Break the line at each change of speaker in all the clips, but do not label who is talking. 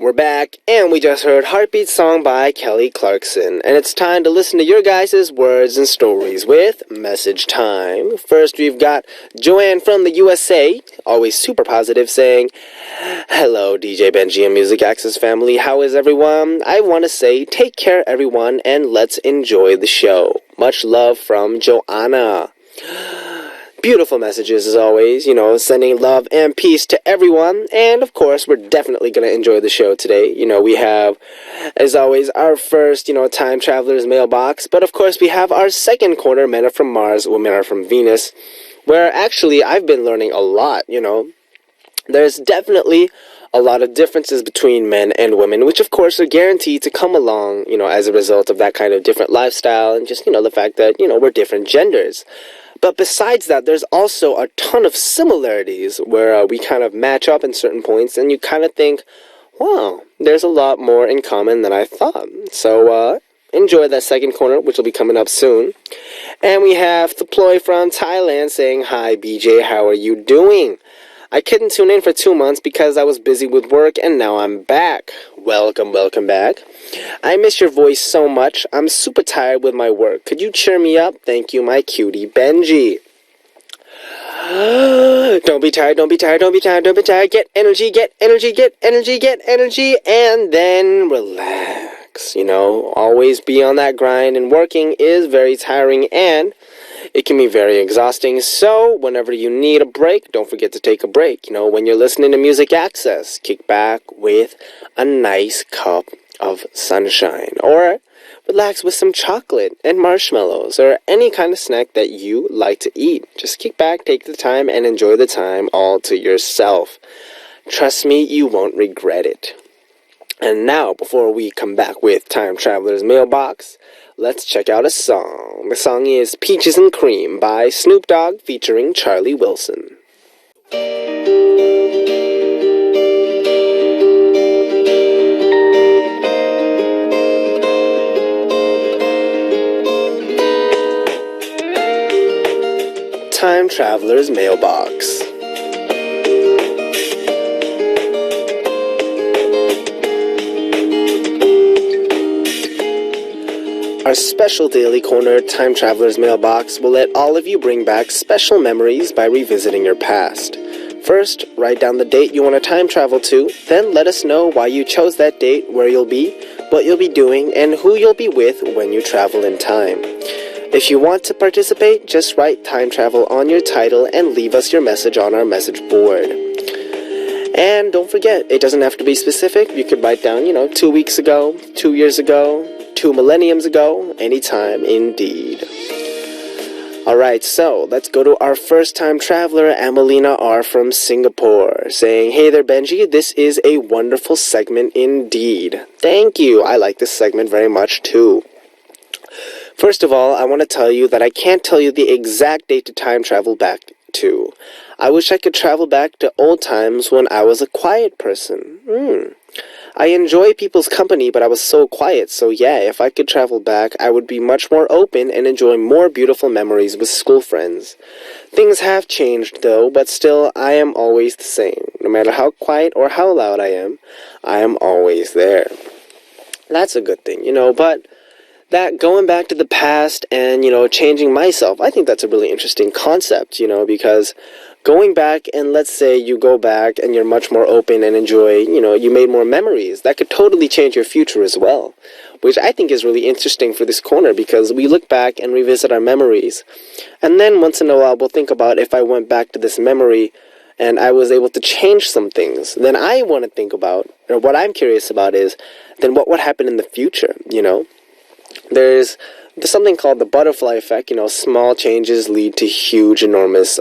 We're back, and we just heard Heartbeat Song by Kelly Clarkson. And it's time to listen to your guys' words and stories with Message Time. First, we've got Joanne from the USA, always super positive, saying, "Hello, DJ Benji and Music Access family. How is everyone? I want to say, take care, everyone, and let's enjoy the show. Much love from Joanna." Beautiful messages as always, sending love and peace to everyone. And of course, we're definitely going to enjoy the show today. We have, as always, our first, Time Traveler's mailbox. But of course, we have our second corner, Men Are From Mars, Women Are From Venus, where actually I've been learning a lot, There's definitely a lot of differences between men and women, which of course are guaranteed to come along, as a result of that kind of different lifestyle and just, the fact that, we're different genders. But besides that, there's also a ton of similarities where we kind of match up in certain points, and you kind of think, wow, there's a lot more in common than I thought. So enjoy that second corner, which will be coming up soon. And we have Theploy from Thailand saying, "Hi, BJ, how are you doing? I couldn't tune in for 2 months because I was busy with work, and now I'm back. Welcome back. I miss your voice so much. I'm super tired with my work. Could you cheer me up? Thank you, my cutie Benji." Don't be tired. Get energy, and then relax. Always be on that grind, and working is very tiring, and it can be very exhausting. So whenever you need a break, don't forget to take a break. When you're listening to Music Access, kick back with a nice cup of sunshine, or relax with some chocolate and marshmallows, or any kind of snack that you like to eat. Just kick back, take the time, and enjoy the time all to yourself. Trust me, you won't regret it. And now, before we come back with Time Traveler's Mailbox, let's check out a song. The song is Peaches and Cream by Snoop Dogg featuring Charlie Wilson. Time Traveler's Mailbox. Our special daily corner, Time Traveler's Mailbox, will let all of you bring back special memories by revisiting your past. First, write down the date you want to time travel to, then let us know why you chose that date, where you'll be, what you'll be doing, and who you'll be with when you travel in time. If you want to participate, just write time travel on your title and leave us your message on our message board. And don't forget, it doesn't have to be specific. You could write down, 2 weeks ago, 2 years ago, 2 millenniums ago, anytime indeed. Alright, so let's go to our first time traveler, Amelina R. from Singapore, saying, "Hey there, Benji, this is a wonderful segment indeed." Thank you, I like this segment very much too. First of all, I want to tell you that I can't tell you the exact date to time travel back to. I wish I could travel back to old times when I was a quiet person. I enjoy people's company, but I was so quiet, so yeah, if I could travel back, I would be much more open and enjoy more beautiful memories with school friends. Things have changed, though, but still, I am always the same. No matter how quiet or how loud I am always there. That's a good thing, but that going back to the past and, changing myself, I think that's a really interesting concept, because going back and let's say you go back and you're much more open and enjoy, you made more memories, that could totally change your future as well, which I think is really interesting for this corner because we look back and revisit our memories. And then once in a while, we'll think about if I went back to this memory and I was able to change some things, then I want to think about, or what I'm curious about is, then what would happen in the future, There's something called the butterfly effect, small changes lead to huge, enormous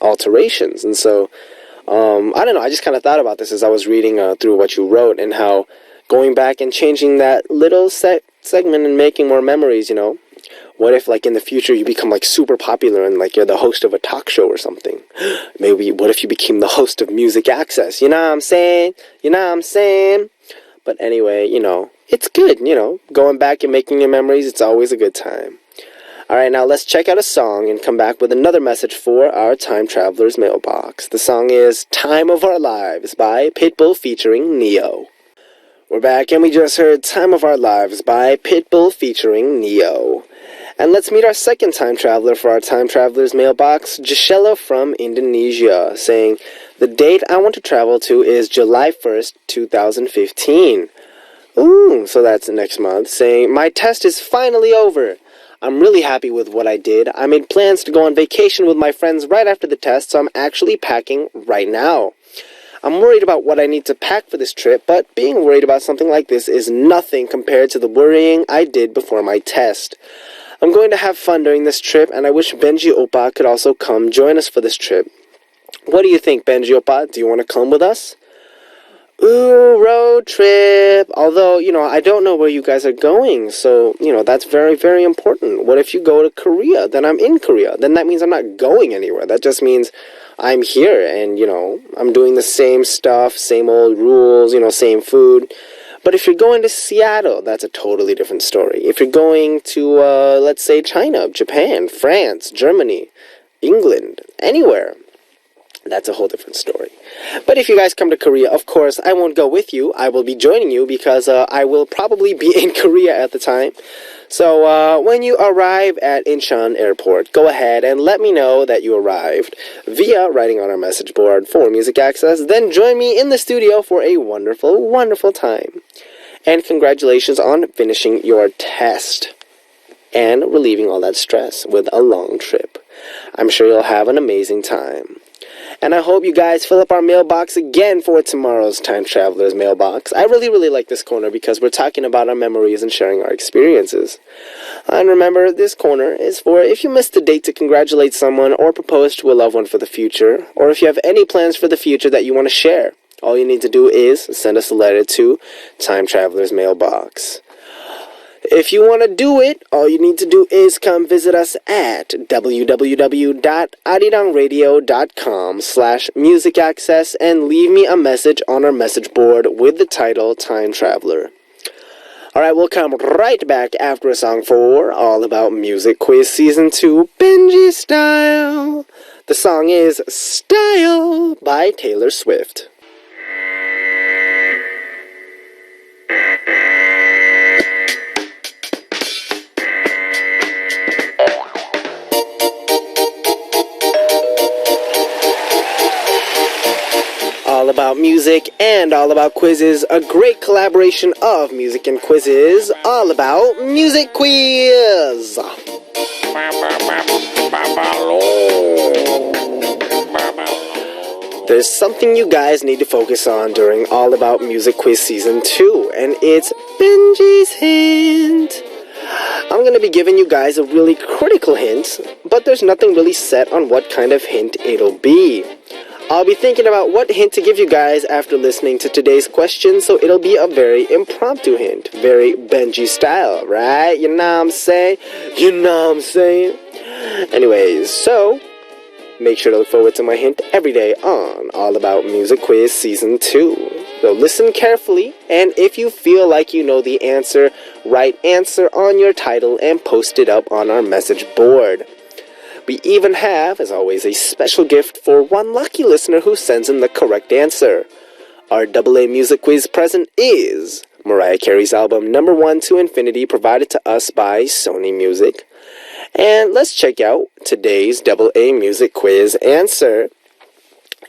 alterations. And so, I don't know, I just kind of thought about this as I was reading through what you wrote and how going back and changing that little segment and making more memories, What if, in the future you become, super popular and, you're the host of a talk show or something? Maybe, what if you became the host of Music Access? You know what I'm saying? But anyway, it's good, going back and making your memories, it's always a good time. Alright, now let's check out a song and come back with another message for our Time Traveler's Mailbox. The song is Time of Our Lives by Pitbull featuring Neo. We're back, and we just heard Time of Our Lives by Pitbull featuring Neo. And let's meet our second time traveler for our Time Traveler's Mailbox, Gisela from Indonesia, saying, the date I want to travel to is July 1st, 2015. Ooh, so that's next month, saying, my test is finally over. I'm really happy with what I did. I made plans to go on vacation with my friends right after the test, so I'm actually packing right now. I'm worried about what I need to pack for this trip, but being worried about something like this is nothing compared to the worrying I did before my test. I'm going to have fun during this trip, and I wish Benji Oppa could also come join us for this trip. What do you think, Benji Oppa? Do you want to come with us? Ooh, road trip. Although, I don't know where you guys are going, so, that's very, very important. What if you go to Korea? Then I'm in Korea. Then that means I'm not going anywhere. That just means I'm here and, I'm doing the same stuff, same old rules, same food. But if you're going to Seattle, that's a totally different story. If you're going to, let's say, China, Japan, France, Germany, England, anywhere, that's a whole different story. But if you guys come to Korea, of course, I won't go with you. I will be joining you because I will probably be in Korea at the time. So when you arrive at Incheon Airport, go ahead and let me know that you arrived via writing on our message board for Music Access. Then join me in the studio for a wonderful, wonderful time. And congratulations on finishing your test and relieving all that stress with a long trip. I'm sure you'll have an amazing time. And I hope you guys fill up our mailbox again for tomorrow's Time Traveler's Mailbox. I really, really like this corner because we're talking about our memories and sharing our experiences. And remember, this corner is for if you missed the date to congratulate someone or propose to a loved one for the future, or if you have any plans for the future that you want to share. All you need to do is send us a letter to Time Traveler's Mailbox. If you want to do it, all you need to do is come visit us at www.arirangradio.com/musicaccess and leave me a message on our message board with the title Time Traveler. Alright, we'll come right back after a song for All About Music Quiz Season 2 Benji Style. The song is Style by Taylor Swift. All About Music and All About Quizzes, a great collaboration of music and quizzes, All About Music Quiz. There's something you guys need to focus on during All About Music Quiz Season 2, and it's Benji's Hint. I'm going to be giving you guys a really critical hint, but there's nothing really set on what kind of hint it'll be. I'll be thinking about what hint to give you guys after listening to today's question, so it'll be a very impromptu hint. Very Benji style, right? You know what I'm saying? You know what I'm saying? Anyways, so make sure to look forward to my hint every day on All About Music Quiz Season 2. So listen carefully, and if you feel like you know the answer, write answer on your title and post it up on our message board. We even have, as always, a special gift for one lucky listener who sends in the correct answer. Our AA Music Quiz present is Mariah Carey's album Number 1 to Infinity, provided to us by Sony Music. And let's check out today's AA Music Quiz answer.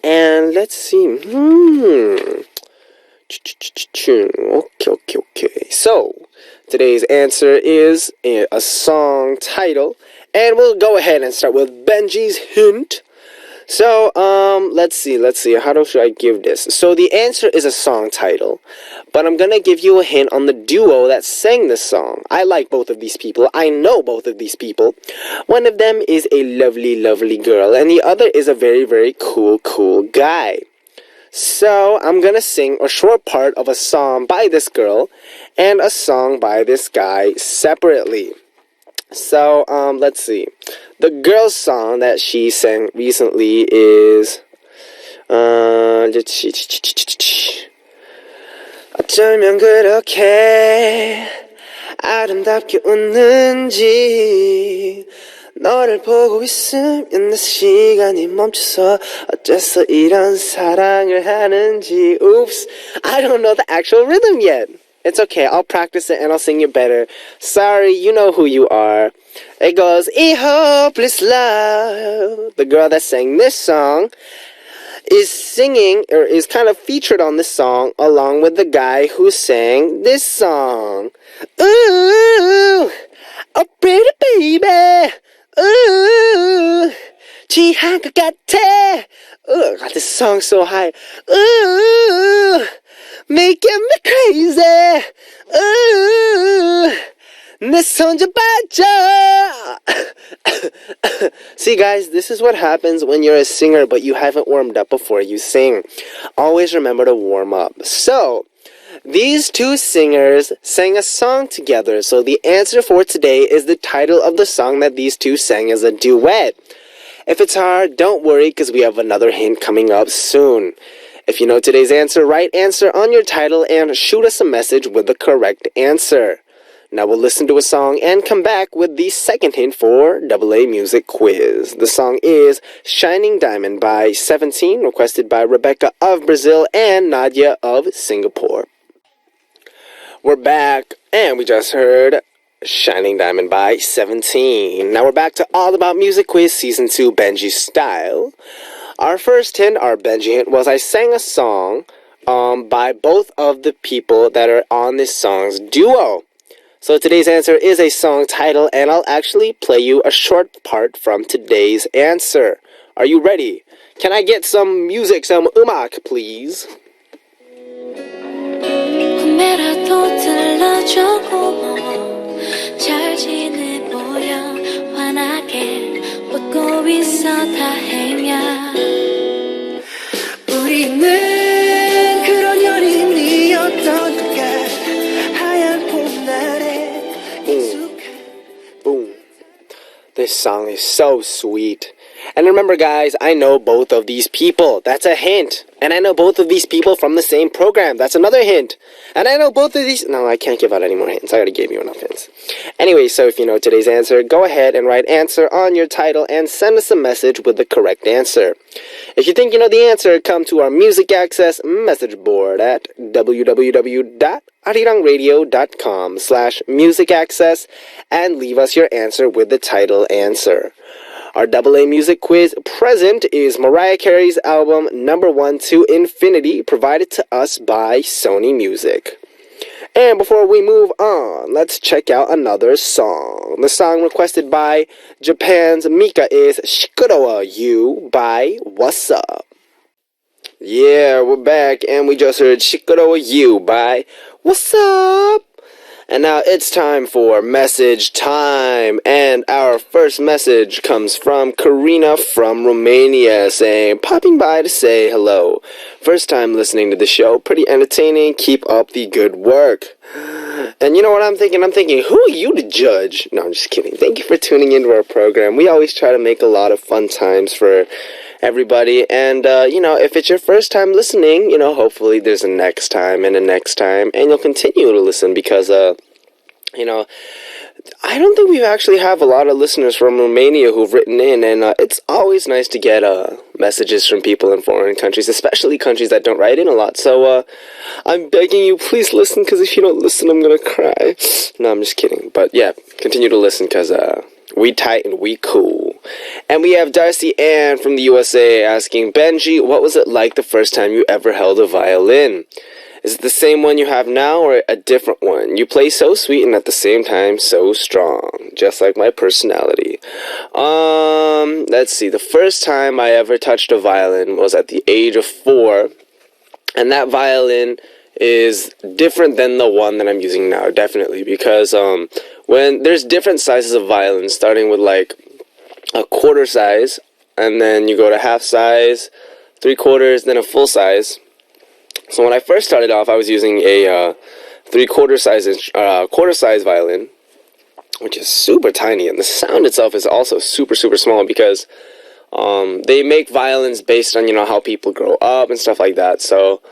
And let's see. Okay. So, today's answer is a song title. And we'll go ahead and start with Benji's hint. So, let's see. How should I give this? So, the answer is a song title. But I'm gonna give you a hint on the duo that sang this song. I like both of these people. I know both of these people. One of them is a lovely, lovely girl. And the other is a very, very cool, cool guy. So, I'm gonna sing a short part of a song by this girl and a song by this guy separately. So, let's see. The girl's song that she sang recently is, 어쩌면 그렇게 아름답게 웃는지 너를 보고 있으면 내 시간이 멈춰서 어째서 이런 사랑을 하는지. Oops, I don't know the actual rhythm yet. It's okay, I'll practice it and I'll sing it better. Sorry, you know who you are. It goes, "A hopeless love." The girl that sang this song is singing, or is kind of featured on this song, along with the guy who sang this song. Ooh, oh pretty baby. Ooh, 취한 것 같아. Ooh, God, this song's so high. Ooh, making me crazy. Ooh, 내 손 좀 봐줘. See guys, this is what happens when you're a singer but you haven't warmed up before you sing. Always remember to warm up. So, these two singers sang a song together, so the answer for today is the title of the song that these two sang as a duet. If it's hard, don't worry because we have another hint coming up soon. If you know today's answer, write answer on your title and shoot us a message with the correct answer. Now we'll listen to a song and come back with the second hint for AA Music Quiz. The song is Shining Diamond by 17, requested by Rebecca of Brazil and Nadia of Singapore. We're back, and we just heard Shining Diamond by 17. Now we're back to All About Music Quiz Season 2 Benji Style. Our first hint, our Benji hint, was I sang a song by both of the people that are on this song's duo. So today's answer is a song title, and I'll actually play you a short part from today's answer. Are you ready? Can I get some music, some 음악, please?
잘 지내 보여 환하게 웃고 있어 다행이야 우리는 그런 연인이었던 것 하얀 봄날에
Boom. This song is so sweet. And remember guys, I know both of these people. That's a hint. And I know both of these people from the same program. That's another hint. And I know both of these... No, I can't give out any more hints. I already gave you enough hints. Anyway, so if you know today's answer, go ahead and write answer on your title and send us a message with the correct answer. If you think you know the answer, come to our Music Access message board at www.arirangradio.com/musicaccess and leave us your answer with the title answer. Our AA Music Quiz present is Mariah Carey's album Number 1 to Infinity, provided to us by Sony Music. And before we move on, let's check out another song. The song requested by Japan's Mika is Shikudowa You by What's Up. Yeah, we're back, and we just heard Shikudowa You by What's Up. And now it's time for message time. And our first message comes from Karina from Romania saying, popping by to say hello. First time listening to the show. Pretty entertaining. Keep up the good work. And you know what I'm thinking? I'm thinking, who are you to judge? No, I'm just kidding. Thank you for tuning into our program. We always try to make a lot of fun times for everybody. And, if it's your first time listening, hopefully there's a next time and a next time. And you'll continue to listen because, I don't think we actually have a lot of listeners from Romania who've written in. And it's always nice to get messages from people in foreign countries, especially countries that don't write in a lot. So I'm begging you, please listen, because if you don't listen, I'm going to cry. No, I'm just kidding. But yeah, continue to listen because we tight and we cool. And we have Darcy Ann from the USA asking, Benji, what was it like the first time you ever held a violin? Is it the same one you have now or a different one? You play so sweet and at the same time so strong, just like my personality. Let's see. The first time I ever touched a violin was at the age of 4, and that violin is different than the one that I'm using now, definitely, because when there's different sizes of violins, starting with like a quarter size, and then you go to half size, 3/4, then a full size. So when I first started off, I was using a quarter size violin, which is super tiny, and the sound itself is also super, super small because they make violins based on, how people grow up and stuff like that. So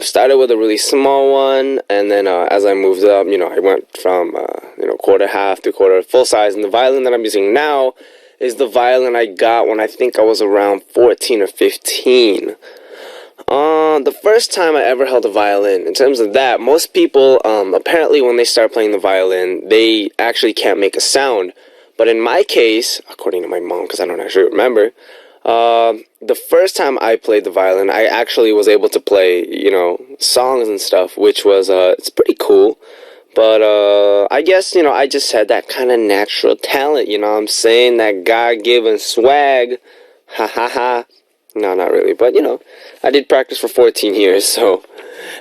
started with a really small one, and then as I moved up, I went from quarter, half, three-quarter, full size. And the violin that I'm using now is the violin I got when I think I was around 14 or 15. The first time I ever held a violin, in terms of that, most people, apparently when they start playing the violin, they actually can't make a sound. But in my case, according to my mom, because I don't actually remember, the first time I played the violin, I actually was able to play, songs and stuff, which was, it's pretty cool. But, I guess, I just had that kind of natural talent, what I'm saying? That God-given swag. Ha ha ha. No, not really. But, I did practice for 14 years, so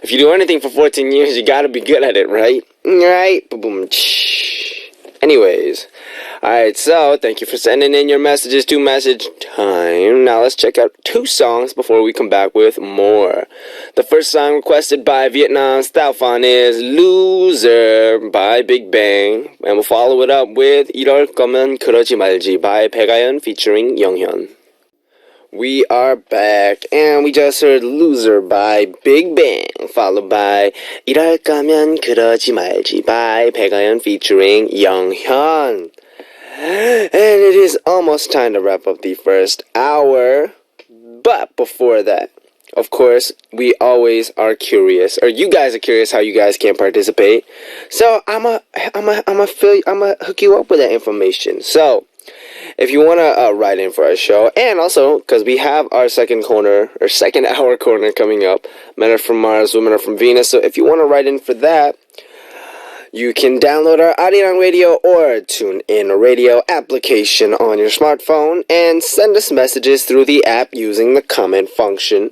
if you do anything for 14 years, you gotta be good at it, right? Right? Boom. Anyways. Alright, so thank you for sending in your messages to message time. Now let's check out 2 songs before we come back with more. The first song requested by Vietnam Style Fun is Loser by Big Bang. And we'll follow it up with 이럴 거면 그러지 말지 by 백아연 featuring 영현. We are back, and we just heard Loser by Big Bang, followed by 이럴 거면 그러지 말지 by 백아연 featuring 영현. And it is almost time to wrap up the first hour, but before that, of course, we always are curious, or you guys are curious how you guys can participate. So I'ma hook you up with that information. So if you want to write in for our show, and also because we have our second hour corner coming up, Men Are From Mars, Women Are From Venus. So if you want to write in for that, you can download our Arirang Radio or TuneIn Radio application on your smartphone and send us messages through the app using the comment function.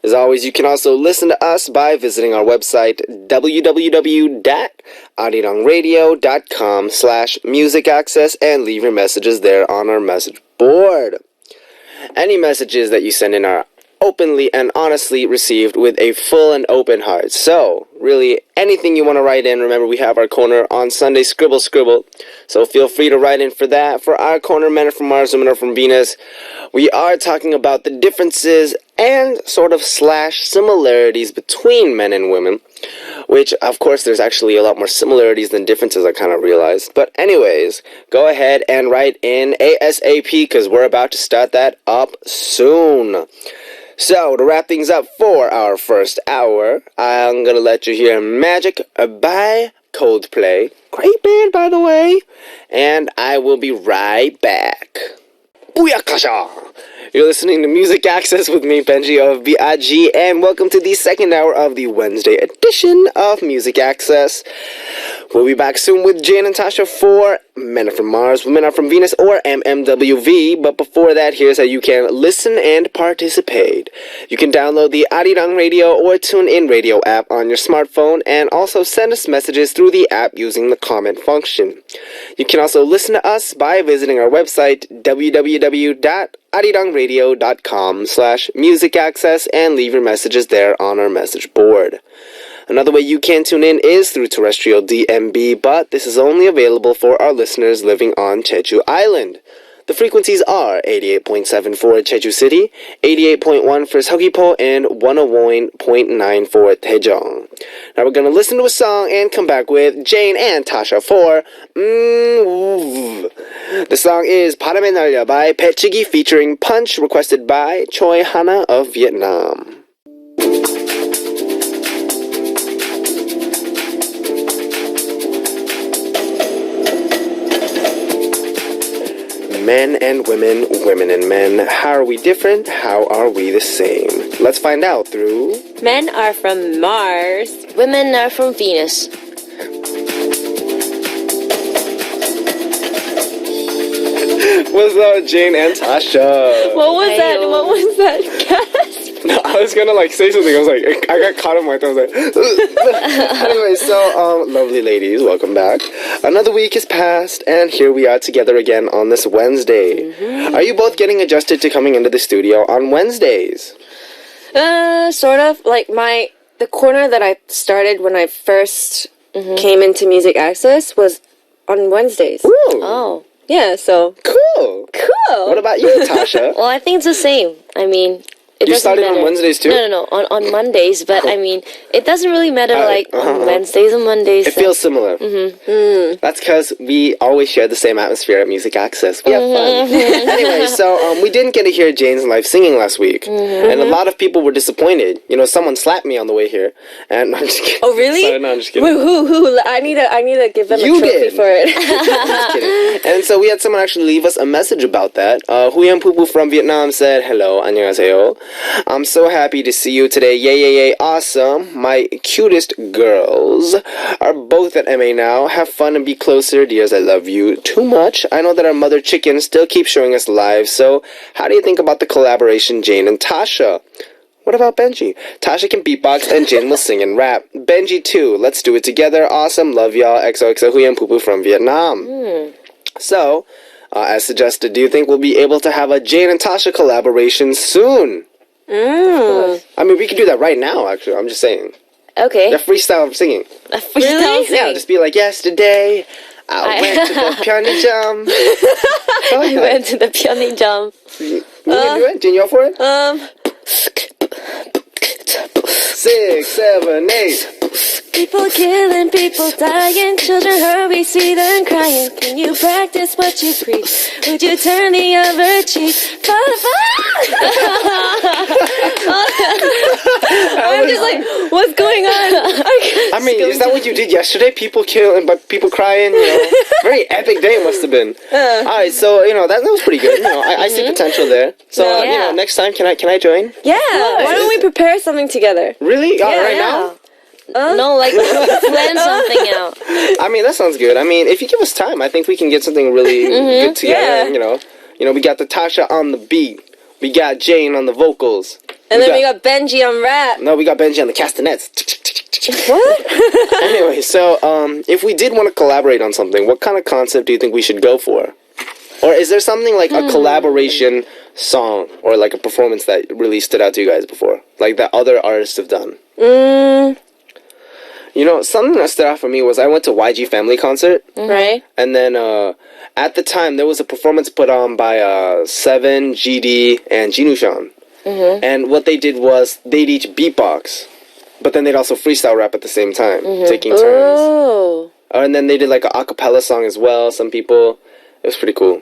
As always, you can also listen to us by visiting our website, www.arirangradio.com/music access, and leave your messages there on our message board. Any messages that you send in are openly and honestly received with a full and open heart. So, really, anything you want to write in, remember we have our corner on Sunday, Scribble Scribble. So feel free to write in for that. For our corner, Men Are From Mars, Women Are From Venus, we are talking about the differences and sort of / similarities between men and women, which, of course, there's actually a lot more similarities than differences, I kind of realized. But anyways, go ahead and write in ASAP, because we're about to start that up soon. So, to wrap things up for our first hour, I'm going to let you hear Magic by Coldplay. Great band, by the way. And I will be right back. Booyakasha! You're listening to Music Access with me, Benji of BIG, and welcome to the second hour of the Wednesday edition of Music Access. We'll be back soon with Jane and Tasha for Men Are From Mars, Women Are From Venus, or MMWV, but before that, here's how you can listen and participate. You can download the Arirang Radio or TuneIn Radio app on your smartphone, and also send us messages through the app using the comment function. You can also listen to us by visiting our website, www.arirangradio.com/music access, and leave your messages there on our message board. Another way you can tune in is through terrestrial DMB, but this is only available for our listeners living on Jeju Island. The frequencies are 88.7 for Jeju City, 88.1 for Seogwipo, and 101.9 for Daejeong. Now we're going to listen to a song and come back with Jane and Tasha for The song is 바람에 날려 by 배치기 featuring Punch, requested by Choi Hana of Vietnam. Men and women, women and men. How are we different? How are we the same? Let's find out through
Men Are From Mars,
Women Are From Venus.
What's up, Jane and Tasha?
What was that? What was that gasp?
No, I was gonna say something. I was like, I got caught in my throat. I was like, anyway, so lovely ladies, welcome back. Another week has passed, and here we are together again on this Wednesday. Mm-hmm. Are you both getting adjusted to coming into the studio on Wednesdays?
Sort of. Like the corner that I started when I first came into Music Access was on Wednesdays.
Ooh.
Oh. Yeah, so.
Cool.
Cool.
What about you, Tasha?
Well, I think it's the same. I mean, it
You
doesn't
started
matter.
on Wednesdays too?
No, on Mondays. But I mean, it doesn't really matter on Wednesdays and Mondays.
It feels similar. That's because we always share the same atmosphere at Music Access. We have fun. Anyway, so we didn't get to hear Jane's live singing last week, and a lot of people were disappointed. You know, someone slapped me on the way here, and I'm just kidding.
Oh, really?
Sorry, no, I'm just kidding.
Who? I need to give them a trophy for it.
Just kidding. And so we had someone actually leave us a message about that. Huyen Pupu from Vietnam said, "Hello, annyeonghaseyo. I'm so happy to see you today. Yay, awesome. My cutest girls are both at MA now. Have fun and be closer. Dears, I love you too much. I know that our mother chicken still keeps showing us live, so how do you think about the collaboration, Jane and Tasha? What about Benji? Tasha can beatbox and Jin will sing and rap. Benji too. Let's do it together. Awesome. Love y'all. XOXO Huyen Pupu from Vietnam." So, as suggested, do you think we'll be able to have a Jane and Tasha collaboration soon? I mean, we could do that right now, actually. I'm just saying.
Okay.
The freestyle singing.
A freestyle sing.
Yeah, just be like, yesterday, I went to the Pyeongchang.
I went to the Pyeongchang.
You can do it? Jin, you up for it? 6, 7, 8.
People killing, people dying, children hurt, we see them crying. Can you practice what you preach? Would you turn the other cheek? I'm just like, what's going on?
I mean, is that what you did yesterday? People killing, but people crying, you know? Very epic day it must have been. Alright, so, you know, that was pretty good. You know, I see potential there. So, you know, next time, can I join?
Yeah, why don't we prepare something together?
Really? Right now?
No, like, plan something out.
I mean, that sounds good. I mean, if you give us time, I think we can get something really good together.
Yeah.
And, you know, we got the Tasha on the beat. We got Jane on the vocals.
And then we got Benji on rap.
No, we got Benji on the castanets.
What?
Anyway, so if we did want to collaborate on something, what kind of concept do you think we should go for? Or is there something like a collaboration song or like a performance that really stood out to you guys before? Like that other artists have done? You know, something that stood out for me was I went to YG Family concert.
Right.
And then at the time, there was a performance put on by Seven, GD, and Jinushan. And what they did was they'd each beatbox, but then they'd also freestyle rap at the same time, taking turns.
Oh.
And then they did like an a cappella song as well, some people. It was pretty cool.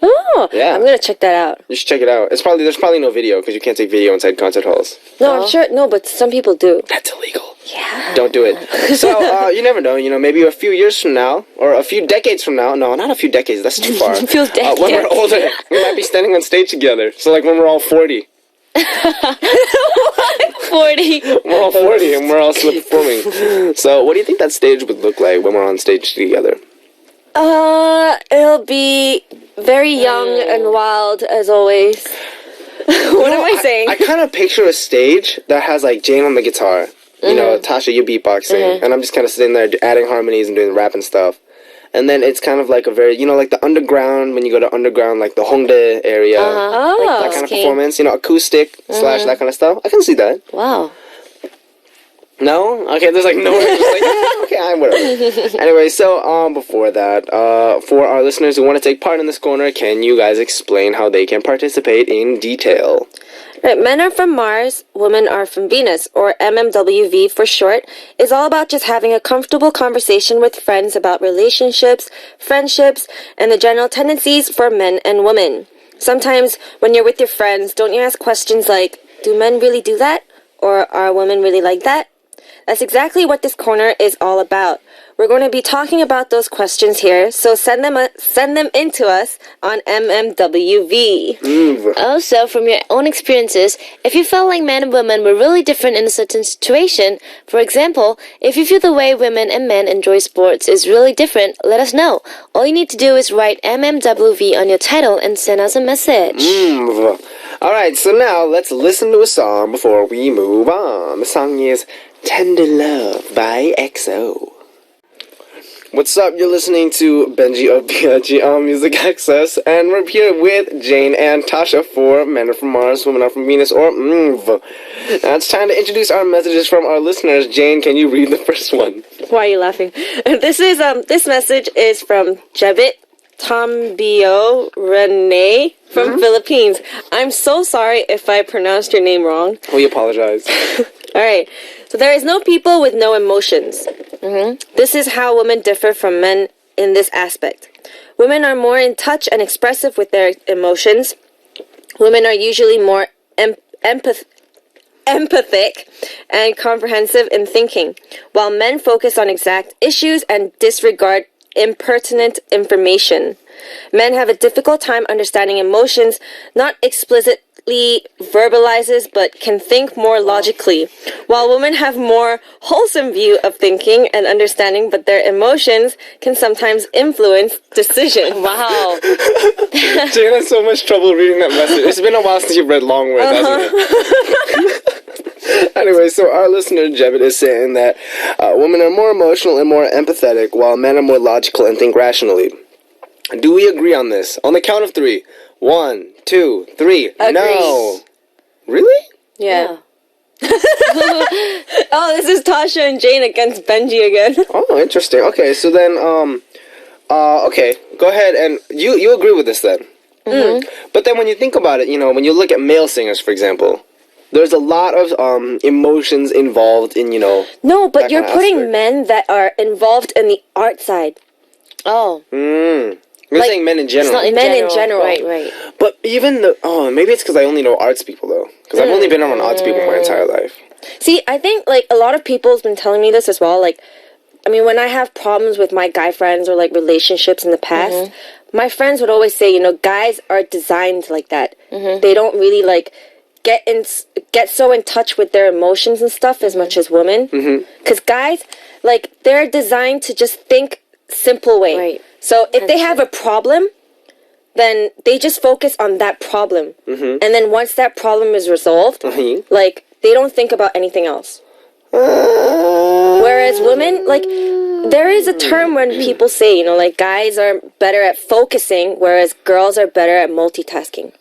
Oh.
Yeah.
I'm going to check that out.
You should check it out. There's probably no video because you can't take video inside concert halls.
No, I'm sure. No, but some people do.
That's illegal.
Yeah.
Don't do it. So, you never know. You know, maybe a few years from now, or a few decades from now. No, not a few decades. That's too far.
A few decades.
When we're older, we might be standing on stage together. So, like, when we're all 40.
40.
We're all 40 and we're all still performing. So, what do you think that stage would look like when we're on stage together?
It'll be very young and wild, as always. What am I saying?
I kind of picture a stage that has, like, Jane on the guitar. You know, Tasha, you beatboxing. And I'm just kind of sitting there adding harmonies and doing rap and stuff. And then it's kind of like a very, you know, like the underground, when you go to underground, like the Hongdae area. Like that kind of performance, you know, acoustic / that kind of stuff. I can see that.
Wow.
No? Okay, there's like no. Like, yeah, okay, whatever. Anyway, so before that, for our listeners who want to take part in this corner, can you guys explain how they can participate in detail?
Right, Men Are From Mars, Women Are From Venus, or MMWV for short, is all about just having a comfortable conversation with friends about relationships, friendships, and the general tendencies for men and women. Sometimes when you're with your friends, don't you ask questions like, do men really do that? Or are women really like that? That's exactly what this corner is all about. We're going to be talking about those questions here, so send them in to us on MMWV.
Also, from your own experiences, if you felt like men and women were really different in a certain situation, for example, if you feel the way women and men enjoy sports is really different, let us know. All you need to do is write MMWV on your title and send us a message.
Alright, so now let's listen to a song before we move on. The song is Tender Love by EXO. What's up? You're listening to Benji of BLG on Music Access, and we're here with Jane and Tasha for Men Are From Mars, Women Are From Venus, or MV. Now it's time to introduce our messages from our listeners. Jane, can you read the first one?
Why are you laughing? This message is from Jebit, Tambio Rene from Philippines. I'm so sorry if I pronounced your name wrong.
We apologize.
All right. So there is no people with no emotions. This is how women differ from men in this aspect. Women are more in touch and expressive with their emotions. Women are usually more empathic and comprehensive in thinking, while men focus on exact issues and disregard impertinent information. Men have a difficult time understanding emotions, not explicitly verbalizes, but can think more logically, while women have more wholesome view of thinking and understanding, but their emotions can sometimes influence decisions.
Wow.
Jane has so much trouble reading that message. It's been a while since you've read long words, hasn't it? Anyway, so our listener, Jebit, is saying that women are more emotional and more empathetic, while men are more logical and think rationally. Do we agree on this? On the count of 3. 1, 2, 3.
Agrees.
No. Really?
Yeah. Oh, this is Tasha and Jane against Benji again.
Oh, interesting. Okay, so then, okay, go ahead and you agree with this then. But then when you think about it, when you look at male singers, for example, there's a lot of emotions involved in,
No, but
that
you're
kind of
putting
aspect.
men that are involved in the art side.
Oh.
You're
Like,
saying men in
It's
general.
not in
Men
general.
in general.
Right.
But even maybe it's because I only know arts people, though. Because I've only been around arts people my entire life.
See, I think, like, a lot of people's been telling me this as well. Like, I mean, when I have problems with my guy friends or, like, relationships in the past, my friends would always say, guys are designed like that. They don't really, like, get so in touch with their emotions and stuff as much as women. Because guys, like, they're designed to just think simple way.
Right.
So if they have a problem, then they just focus on that problem. And then once that problem is resolved, like, they don't think about anything else. Whereas women, like, there is a term when people say, like, guys are better at focusing, whereas girls are better at multitasking.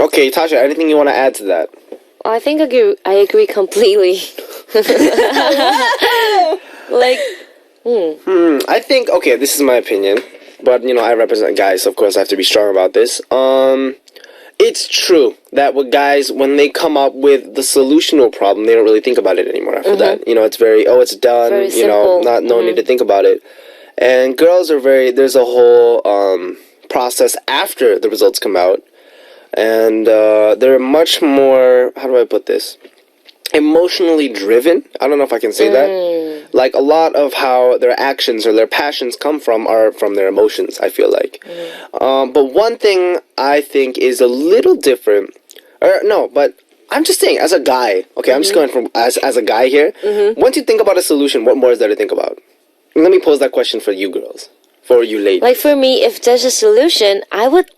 Okay, Tasha, anything you want to add to that?
I think I agree completely. Like,
I think, okay, this is my opinion, but, I represent guys, so of course I have to be strong about this. It's true that with guys, when they come up with the solution to a problem, they don't really think about it anymore after that. It's very, it's done,
Very simple.
no need to think about it. And girls are there's a whole process after the results come out. And they're much more, how do I put this? Emotionally driven. I don't know if I can say that. Like, a lot of how their actions or their passions come from are from their emotions, I feel like. But one thing I think is a little different, but I'm just saying, as a guy, okay, I'm just going from as a guy here. Once you think about a solution, what more is there to think about? Let me pose that question for you girls, for you ladies.
like for me, if there's a solution, I would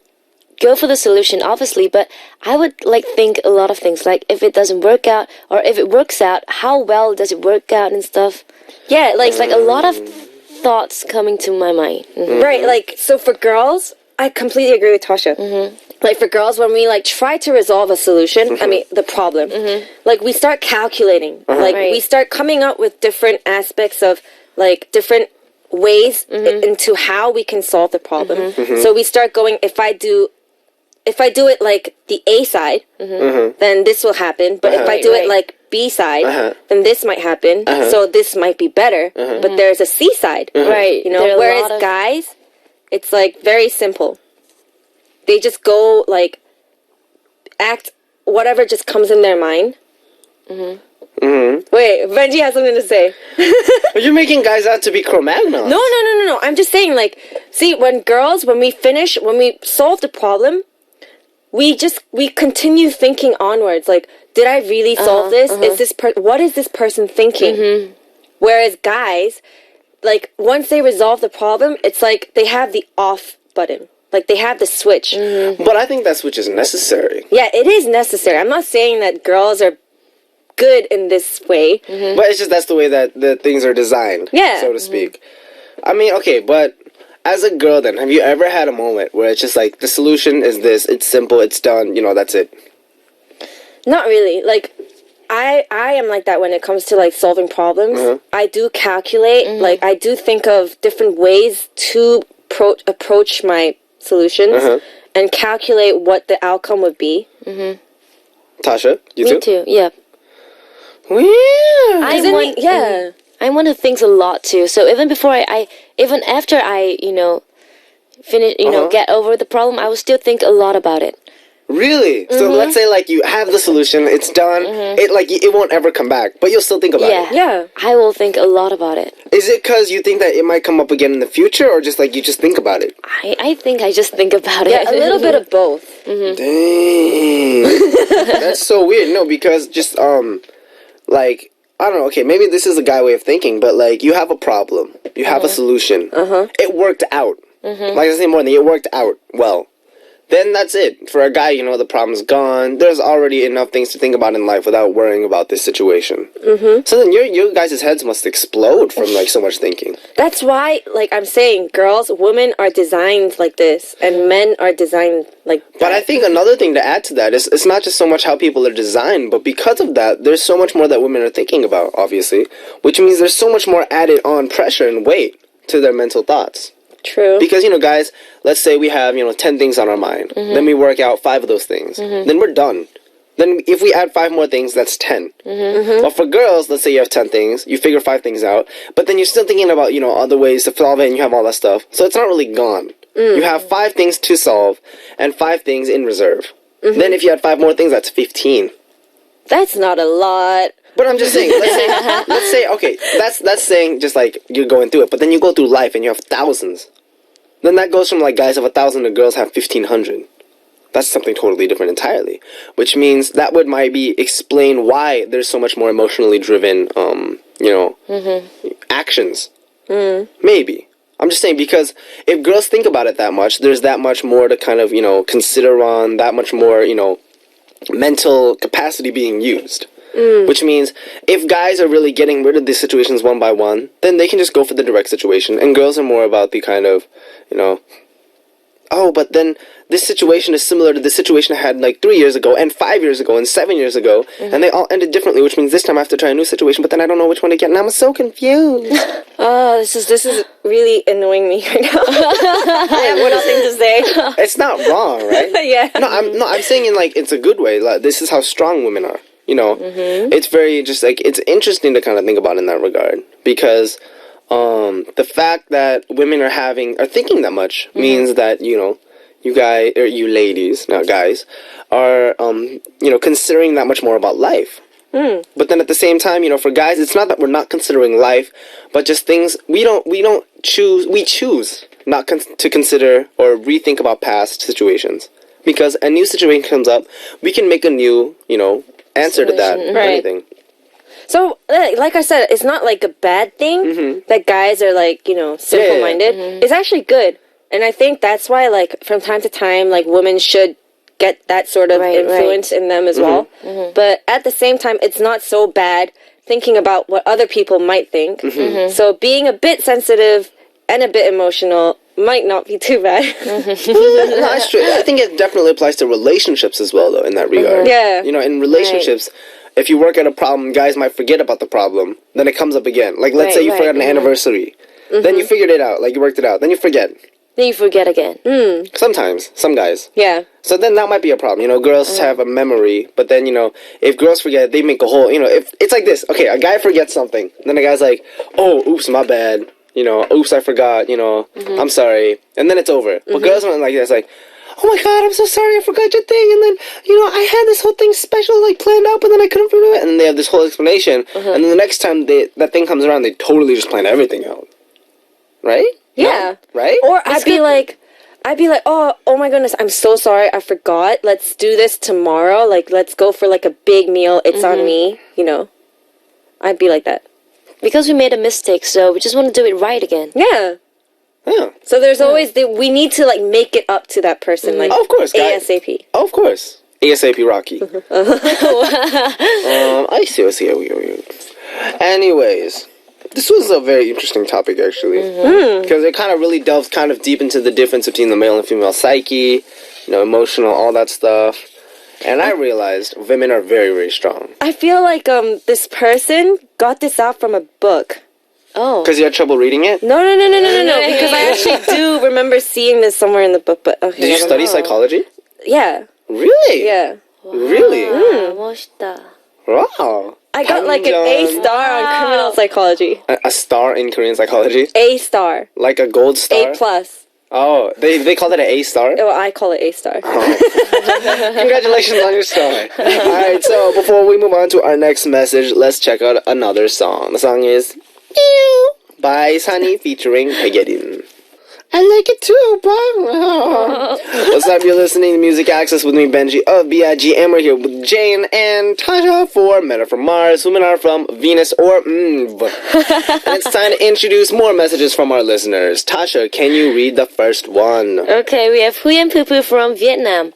go for the solution, obviously, but I would, like, think a lot of things. Like, if it doesn't work out, or if it works out, how well does it work out and stuff.
Yeah, like,
It's like a lot of thoughts coming to my mind.
right, like, so for girls, I completely agree with Tasha. Like, for girls, when we, like, try to resolve a solution, I mean, the problem, like, we start calculating. Like,
Right.
we start coming up with different aspects of, like, different ways into how we can solve the problem. So we start going, if I do it like the A side, then this will happen. But if I do it like B side, then this might happen. So this might be better. But there's a C side,
Right. There are a
whereas
lot of-
guys, it's like very simple. They just go, like, act whatever just comes in their mind. Wait, Benji has something to say.
But you're making guys out to be Cro-Magnons.
No. I'm just saying, like, see, when we solve the problem, we continue thinking onwards. Like, did I really solve this? Is what is this person thinking? Whereas guys, like, once they resolve the problem, it's like they have the off button. Like, they have the switch.
But I think that switch is necessary.
Yeah, it is necessary. I'm not saying that girls are good in this way.
But it's just that's the way that the things are designed,
Yeah.
so to speak. I mean, okay, but as a girl then, have you ever had a moment where it's just like, the solution is this, it's simple, it's done, that's it?
Not really. Like, I am like that when it comes to, like, solving problems. I do calculate. Like, I do think of different ways to approach my solutions and calculate what the outcome would be.
Tasha, you
Me
too?
too, yeah.
Yeah.
I'm one who thinks a lot too. So even before even after I, finish, get over the problem, I will still think a lot about it.
Really? So let's say like you have the solution, it's done, it won't ever come back, but you'll still think about it.
Yeah.
I will think a lot about it.
Is it because you think that it might come up again in the future, or just like you just think about it?
I think I just think about it.
Yeah, a little bit of both.
Dang. That's so weird. No, because just, like, I don't know, okay, maybe this is a guy way of thinking, but like, you have a problem. You have a solution. It worked out. Like I say more than it worked out well. Then that's it. For a guy, the problem's gone. There's already enough things to think about in life without worrying about this situation. So then your guys' heads must explode from, like, so much thinking.
That's why, like I'm saying, women are designed like this, and men are designed like that.
But I think another thing to add to that is it's not just so much how people are designed, but because of that, there's so much more that women are thinking about, obviously, which means there's so much more added on pressure and weight to their mental thoughts.
True.
Because, guys, let's say we have, 10 things on our mind. Then we work out 5 of those things. Then we're done. Then if we add 5 more things, that's 10. But for girls, let's say you have 10 things, you figure 5 things out, but then you're still thinking about, other ways to solve it, and you have all that stuff. So it's not really gone. You have 5 things to solve and 5 things in reserve. Then if you had 5 more things, that's 15.
That's not a lot.
But I'm just saying, let's say, okay, that's saying just like you're going through it, but then you go through life and you have thousands. Then that goes from like guys have 1,000 to girls have 1,500. That's something totally different entirely. Which means that would maybe explain why there's so much more emotionally driven, actions. Maybe. I'm just saying, because if girls think about it that much, there's that much more to kind of, consider on, that much more, mental capacity being used. Which means if guys are really getting rid of these situations one by one, then they can just go for the direct situation. And girls are more about the kind of, oh, but then this situation is similar to the situation I had like 3 years ago and 5 years ago and 7 years ago. And they all ended differently, which means this time I have to try a new situation, but then I don't know which one to get. And I'm so confused.
Oh, this is really annoying me right now. I have nothing to say.
It's not wrong, right?
Yeah.
I'm saying in like, it's a good way. Like, this is how strong women are. It's very just like, it's interesting to kind of think about in that regard, because the fact that women are thinking that much means that, you guys, or you ladies, not guys, are, considering that much more about life. But then at the same time, for guys, it's not that we're not considering life, but just things, we choose not to consider or rethink about past situations. Because a new situation comes up, we can make a new, answer to that or anything.
So, like I said, it's not like a bad thing that guys are like, simple-minded. It's actually good. And I think that's why, like, from time to time, like, women should get that sort of influence in them as well. But at the same time, it's not so bad thinking about what other people might think. So being a bit sensitive and a bit emotional might not be too bad.
No, that's true. I think it definitely applies to relationships as well, though, in that regard.
Yeah.
In relationships, if you work at a problem, guys might forget about the problem, then it comes up again. Like, let's say you forgot an anniversary. Then you figured it out, like, you worked it out. Then you forget.
Then you forget again.
Sometimes. Some guys.
Yeah.
So then that might be a problem. Girls have a memory, but then, if girls forget, they make a whole, if it's like this. Okay, a guy forgets something. Then a guy's like, oh, oops, my bad. Oops, I forgot, I'm sorry. And then it's over. But girls aren't like that. It's like, oh my god, I'm so sorry, I forgot your thing. And then, I had this whole thing special, like, planned out, but then I couldn't do it. And then they have this whole explanation. And then the next time that thing comes around, they totally just plan everything out. Right?
Yeah.
No? Right?
Or I'd be like, oh my goodness, I'm so sorry, I forgot. Let's do this tomorrow. Like, let's go for, like, a big meal. It's on me, I'd be like that.
Because we made a mistake, so we just want to do it right again.
Yeah.
Yeah.
So there's always, we need to, like, make it up to that person, like,
oh, of course, guys.
ASAP.
Oh, of course. ASAP Rocky. I see. Anyways, this was a very interesting topic, actually. Because it kind of really delves kind of deep into the difference between the male and female psyche, emotional, all that stuff. And I realized women are very, very strong.
I feel like this person got this out from a book.
Oh.
Because you had trouble reading it?
No. Because I actually do remember seeing this somewhere in the book, but okay.
Did you study psychology?
Yeah.
Really?
Yeah.
Really?
멋있다.
Wow.
I got like an A star on criminal psychology.
A star in Korean psychology?
A star.
Like a gold star?
A plus.
Oh, they call it an A star?
Oh, I call it A star.
Congratulations on your star. Alright, so before we move on to our next message, let's check out another song. The song is Ew by Sunny featuring Pegerin. I like it too, bro. What's up? You're listening to Music Access with me, Benji of B.I.G. And we're here with Jane and Tasha for Men Are From Mars, Women Are From Venus or And it's time to introduce more messages from our listeners. Tasha, can you read the first one?
Okay, we have Huy and Poo Poo from Vietnam.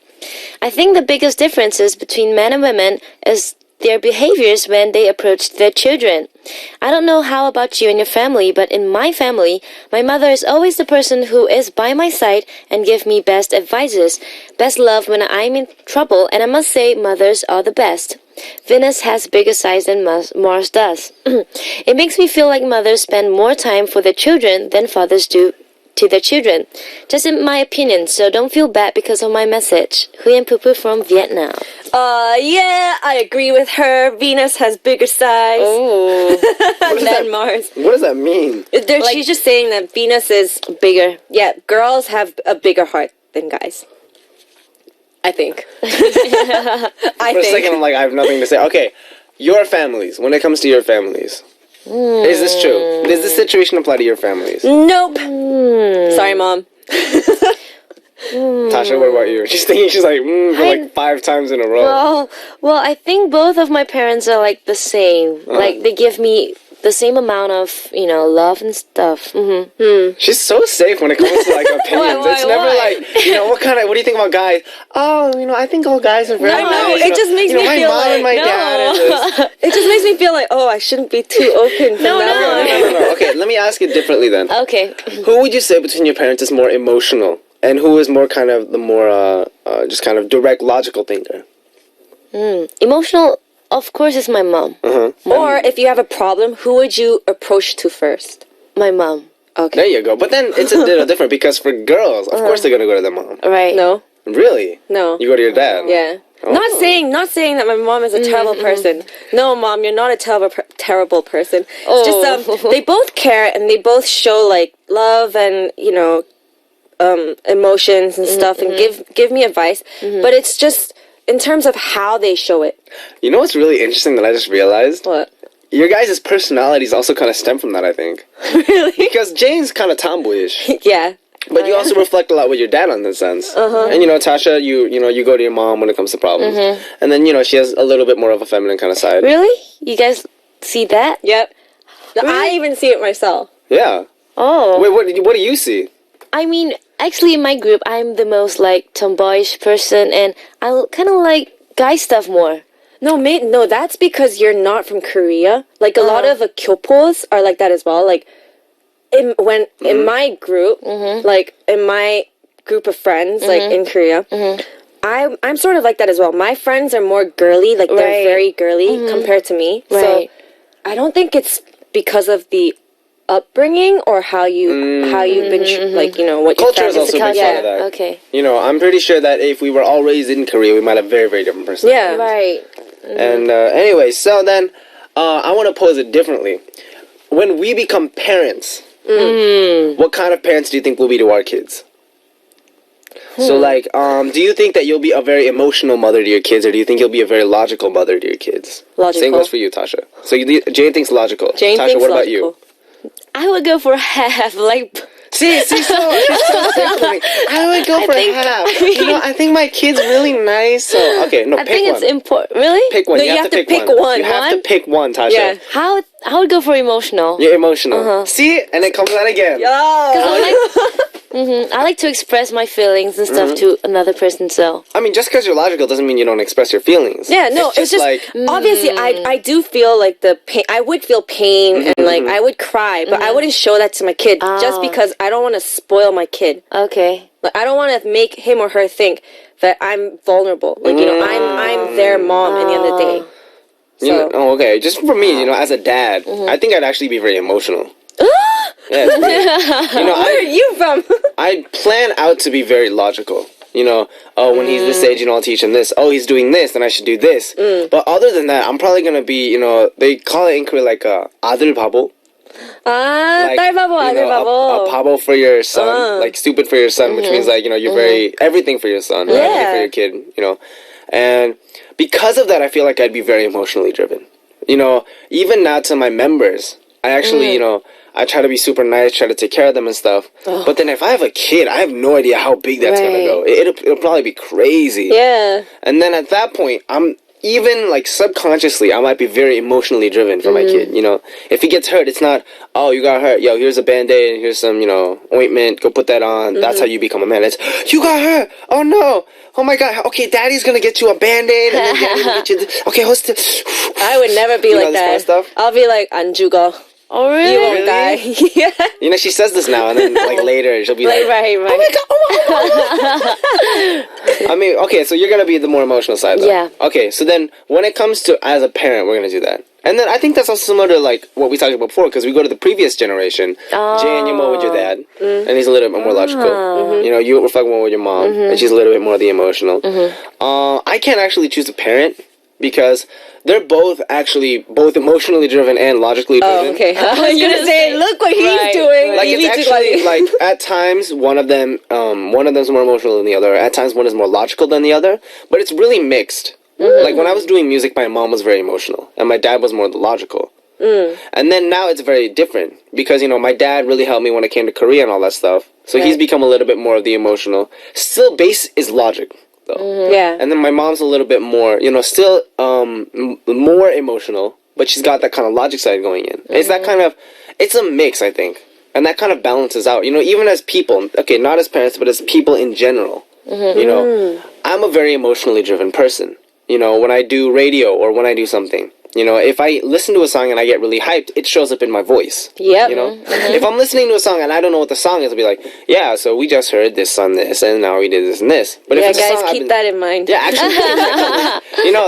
I think the biggest differences between men and women is their behaviors when they approach their children. I don't know how about you and your family, but in my family, my mother is always the person who is by my side and give me best advices, best love when I'm in trouble, and I must say mothers are the best. Venus has bigger size than Mars does. It makes me feel like mothers spend more time for their children than fathers do to their children. Just in my opinion, so don't feel bad because of my message. Huy and Poo Poo from Vietnam.
Yeah, I agree with her. Venus has bigger size than Mars.
What does that mean?
She's just saying that Venus is bigger. Yeah, girls have a bigger heart than guys. I think.
For a second, I'm like, I have nothing to say. Okay, your families, when it comes to your families, is this true? Does this situation apply to your families?
Nope. Sorry, Mom.
Tasha, what about you? She's thinking, she's like, for like 5 times in a row.
Well, I think both of my parents are like the same. Like they give me the same amount of, love and stuff.
She's so safe when it comes to like opinions. It's never like, what do you think about guys? Oh, I think all guys are very nice.
No, it just makes me
my
feel
mom
like
and my dad are just...
It just makes me feel like, I shouldn't be too open.
No. Okay, let me ask it differently then.
Okay.
Who would you say between your parents is more emotional? And who is more kind of the more, just kind of direct, logical thinker?
Emotional, of course, is my mom.
Or if you have a problem, who would you approach to first?
My mom.
Okay.
There you go. But then it's a little different because for girls, of course they're going to go to their mom.
Right.
No.
Really?
No.
You go to your dad?
Yeah.
Oh.
Not saying that my mom is a terrible person. No, Mom, you're not a terrible person. It's just they both care and they both show like love and emotions and stuff and give me advice. But it's just in terms of how they show it.
You know what's really interesting that I just realized?
What?
Your guys' personalities also kind of stem from that, I think.
Really?
Because Jane's kind of tomboyish.
Yeah.
But you also reflect a lot with your dad on this sense. And Tasha, you go to your mom when it comes to problems. And then, she has a little bit more of a feminine kind of side.
Really? You guys see that?
Yep.
Really?
I even see it myself.
Yeah.
Oh.
Wait, what do you see?
I mean, actually in my group, I'm the most like tomboyish person and I kind of like guy stuff more.
No, that's because you're not from Korea. Like a lot of kyopos are like that as well. Like in my group, like in my group of friends, like in Korea, I'm sort of like that as well. My friends are more girly, like they're very girly compared to me.
Right.
So I don't think it's because of the upbringing or how you've been what your
Culture is
family-
also a big part of that.
Okay.
I'm pretty sure that if we were all raised in Korea, we might have very, very different personalities.
Yeah.
Right.
And anyway, so then I want to pose it differently. When we become parents, what kind of parents do you think we'll be to our kids? So, like, do you think that you'll be a very emotional mother to your kids, or do you think you'll be a very logical mother to your kids?
Logical.
Same goes for you, Tasha. So Jane thinks logical. Tasha, what about you?
I would go for half, like...
See, so different. I would go for half. I think my kid's really nice. So, okay, no,
I
pick
think
one.
it's important. Really?
Pick one.
No,
you have to pick
one.
You have to pick one, Tasha.
Yeah.
How I would go for emotional.
You're emotional. See? And it comes out again.
I like to express my feelings and stuff to another person, so...
I mean, just because you're logical doesn't mean you don't express your feelings.
Yeah, no, it's just
like...
obviously I do feel like the pain. I would feel pain and like I would cry, but I wouldn't show that to my kid just because I don't want to spoil my kid.
Okay.
Like I don't want to make him or her think that I'm vulnerable. Like I'm their mom at the end of the day. So.
okay. Just for me, as a dad, I think I'd actually be very emotional. Yeah, it's weird.
Where are you from?
I plan out to be very logical. When he's this age, I'll teach him this. Oh, he's doing this, then I should do this. But other than that, I'm probably gonna be, they call it in Korea like 아들 바보.
딸 바보, 아들 바보.
A pabo for your son, like stupid for your son, which means like, you're very, everything for your son, everything for your kid, And because of that, I feel like I'd be very emotionally driven. Even now to my members, I actually, I try to be super nice, try to take care of them and stuff. Oh. But then if I have a kid, I have no idea how big that's going to go. It'll probably be crazy.
Yeah.
And then at that point, I'm even like subconsciously, I might be very emotionally driven for my kid. If he gets hurt, it's not, oh, you got hurt. Yo, here's a Band-Aid and here's some, ointment. Go put that on. That's how you become a man. It's, you got hurt. Oh, no. Oh, my God. Okay, daddy's going to get you a Band-Aid. And then daddy's going to get you okay, host.
I would never be like that. Kind of stuff? I'll be like, 안 죽어.
Oh, really?
You won't die. Yeah.
She says this now, and then, like, later, she'll be like,
right.
Oh, my God. I mean, okay, so you're going to be the more emotional side, though.
Yeah.
Okay, so then, when it comes to, as a parent, we're going to do that. And then I think that's also similar to, like, what we talked about before, because we go to the previous generation. Jan, you're more with your dad, and he's a little bit more logical. You reflect more with your mom, and she's a little bit more the emotional. I can't actually choose a parent, because they're both emotionally driven and logically driven.
Oh, okay. I was gonna say, look what he's doing.
Like, it's actually, like, at times, one of them's more emotional than the other. At times, one is more logical than the other. But it's really mixed. Like, when I was doing music, my mom was very emotional. And my dad was more logical. And then now it's very different. Because, my dad really helped me when it came to Korea and all that stuff. So he's become a little bit more of the emotional. Still, base is logic.
Yeah.
And then my mom's a little bit more, still more emotional, but she's got that kind of logic side going in. It's that kind of, it's a mix, I think. And that kind of balances out, even as people, okay, not as parents, but as people in general. I'm a very emotionally driven person. When I do radio or when I do something. If I listen to a song and I get really hyped, it shows up in my voice.
Yep.
If I'm listening to a song and I don't know what the song is, I'll be like, yeah, so we just heard this on this, and now we did this and this. But if it's a song,
keep that in mind.
Yeah, actually,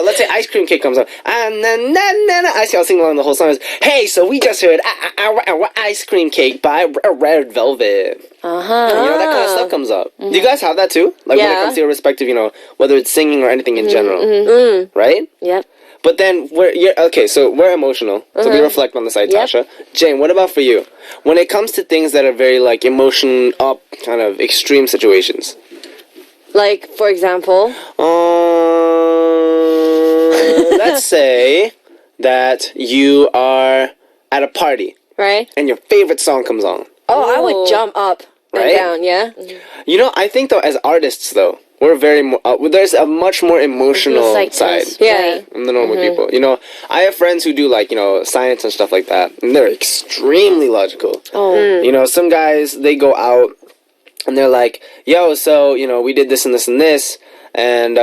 let's say Ice Cream Cake comes up, I'll sing along the whole song. Hey, so we just heard Ice Cream Cake by Red Velvet. That kind of stuff comes up. Do you guys have that too? Like when it comes to your respective, whether it's singing or anything in general, right?
Yep.
But then so we're emotional. So we reflect on the side, Tasha. Jane, what about for you? When it comes to things that are very like emotion up, kind of extreme situations.
Like, for example?
Let's say that you are at a party.
Right.
And your favorite song comes on.
Oh, I would jump up and down, yeah?
I think though, as artists though, we're very, there's a much more emotional side than the normal people. I have friends who do like, science and stuff like that, and they're extremely logical. Some guys, they go out and they're like, yo, so, we did this and this and this, and,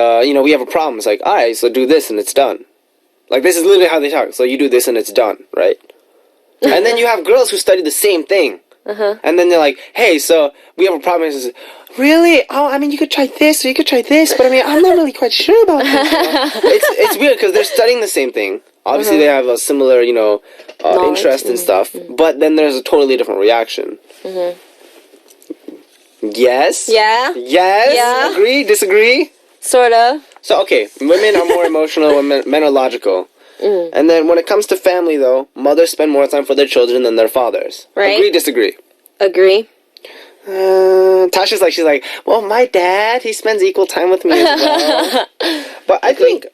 we have a problem. It's like, all right, so do this and it's done. Like, this is literally how they talk. So you do this and it's done, right? And then you have girls who study the same thing. And then they're like, hey, so we have a problem. It's really? Oh, I mean, you could try this or you could try this, but I mean, I'm not really quite sure about this. It's weird because they're studying the same thing. Obviously, they have a similar, interest and stuff, but then there's a totally different reaction. Yes?
Yeah?
Yes?
Yeah.
Agree? Disagree?
Sort of.
So, okay, women are more emotional, men are logical. And then when it comes to family, though, mothers spend more time for their children than their fathers.
Right.
Agree, disagree?
Agree.
Tasha's like, she's like, well, my dad, he spends equal time with me as well. But I think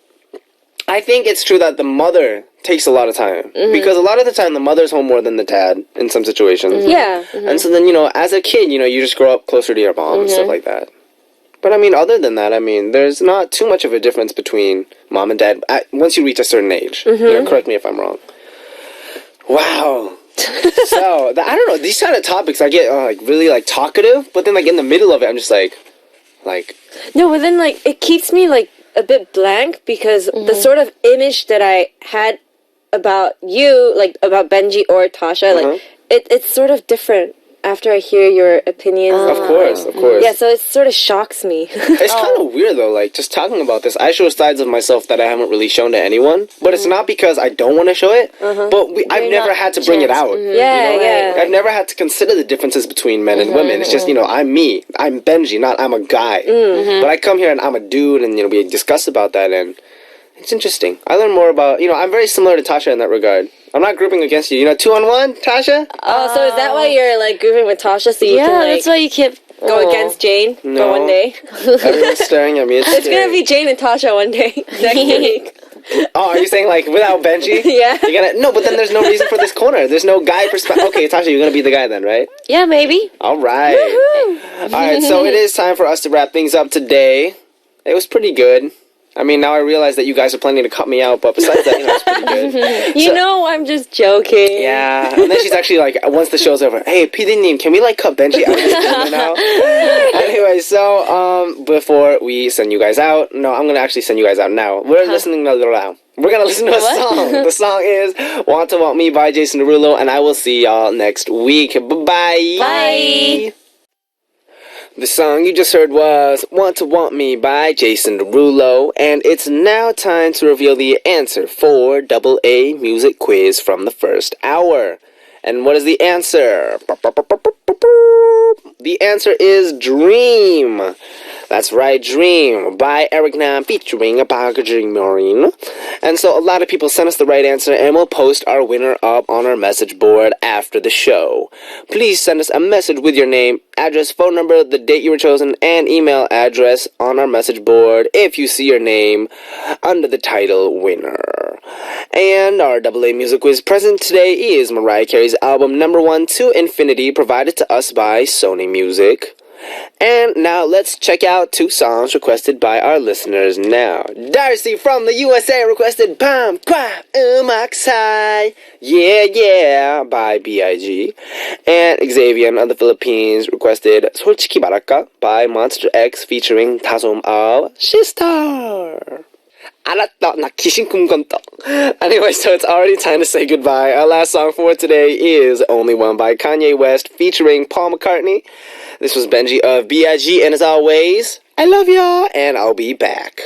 it's true that the mother takes a lot of time. Because a lot of the time, the mother's home more than the dad in some situations.
Yeah.
And so then, as a kid, you just grow up closer to your mom and stuff like that. But, I mean, other than that, I mean, there's not too much of a difference between mom and dad once you reach a certain age. Correct me if I'm wrong. Wow. So, I don't know, these kind of topics, I get, really, talkative, but then, in the middle of it, I'm just like...
No, but then, it keeps me, a bit blank, because the sort of image that I had about you, about Benji or Tasha, it's sort of different. after I hear your opinions.
Of course.
Yeah, so it sort of shocks me.
It's kind of weird though, like just talking about this. I show sides of myself that I haven't really shown to anyone, but it's not because I don't want to show it. But I've never had to bring it out.
Yeah.
I've never had to consider the differences between men and women. It's just I'm me. I'm Benji, not I'm a guy. But I come here and I'm a dude, and we discuss about that, and it's interesting. I learn more about I'm very similar to Tasha in that regard. I'm not grouping against you. 2-on-1, Tasha.
Oh, so is that why you're like grouping with Tasha? So you can
that's why you keep
go against Jane for
No.
one day.
Everyone's staring at me.
It's gonna be Jane and Tasha one day next week.
Oh, are you saying like without Benji?
Yeah.
You're gonna no, but then there's no reason for this corner. There's no guy perspective. Okay, Tasha, you're gonna be the guy then, right?
Yeah, maybe.
All right. All right. So it is time for us to wrap things up today. It was pretty good. I mean, now I realize that you guys are planning to cut me out, but besides that, it's pretty good.
I'm just joking.
Yeah. And then she's actually like, once the show's over, hey, PD님, can we like cut Benji out of this corner now? Anyway, so before we send you guys out, no, I'm gonna actually send you guys out now. We're listening to We're gonna listen to a song. The song is "Want to Want Me" by Jason Derulo, and I will see y'all next week. Bye-bye.
Bye.
The song you just heard was "Want to Want Me" by Jason Derulo, and it's now time to reveal the answer for AA Music Quiz from the first hour. And what is the answer? The answer is Dream. That's right, Dream by Eric Nam featuring Abaga Dreamerin. And so a lot of people sent us the right answer, and we'll post our winner up on our message board after the show. Please send us a message with your name, address, phone number, the date you were chosen, and email address on our message board if you see your name under the title winner. And our AA Music Quiz present today is Mariah Carey's album Number 1 to Infinity, provided to us by Sony Music. And now let's check out 2 songs requested by our listeners now. Darcy from the USA requested Pam Kwa Umaksai Yeah by B.I.G. And Xavier of the Philippines requested 솔직히 말할까 by Monster X featuring Tasom of Shistar. 알았다, 나 귀신 꿈 꿨다. Anyway, so it's already time to say goodbye. Our last song for today is Only One by Kanye West featuring Paul McCartney. This was Benji of B.I.G. and as always, I love y'all and I'll be back.